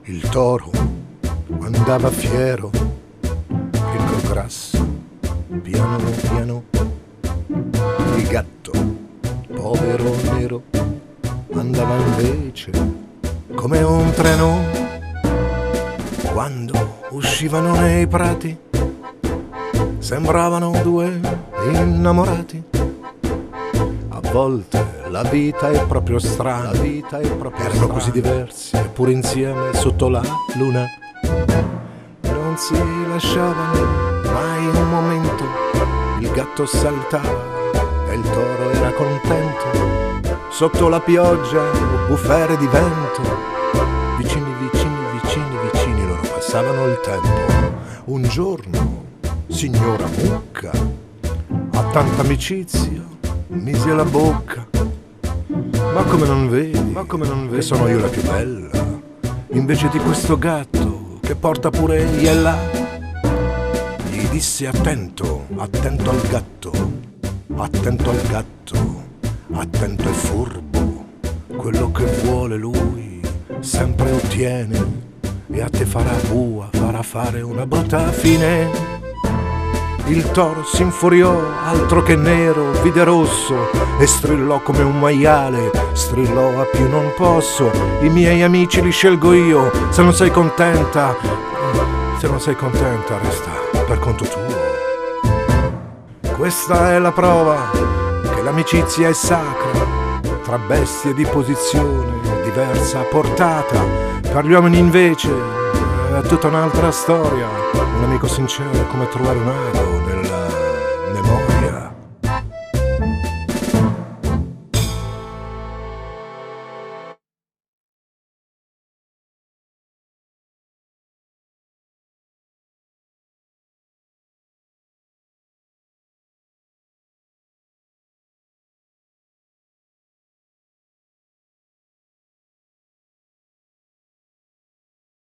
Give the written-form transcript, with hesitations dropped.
Il toro andava fiero e col grasso piano piano. Il gatto, povero nero, andava invece come un treno. Quando uscivano nei prati sembravano due innamorati. A volte la vita è proprio strana, erano così diversi eppure insieme sotto la luna. Non si lasciavano mai un momento, il gatto saltava e il toro era contento. Sotto la pioggia, bufere di vento, vicini, vicini, vicini, vicini, loro passavano il tempo. Un giorno, signora Mucca, ha tanta amicizia, mise la bocca. Ma come non vedi che sono io la più bella, invece di questo gatto che porta pure iella? Gli disse attento, attento al gatto, attento al gatto, attento e furbo, quello che vuole lui sempre ottiene e a te farà fare una brutta fine. Il toro si infuriò, altro che nero, vide rosso e strillò come un maiale, strillò a più non posso. I miei amici li scelgo io, se non sei contenta resta per conto tuo. Questa è la prova che l'amicizia è sacra, tra bestie di posizione diversa portata. Per gli uomini invece è tutta un'altra storia, un amico sincero è come trovare un ago nella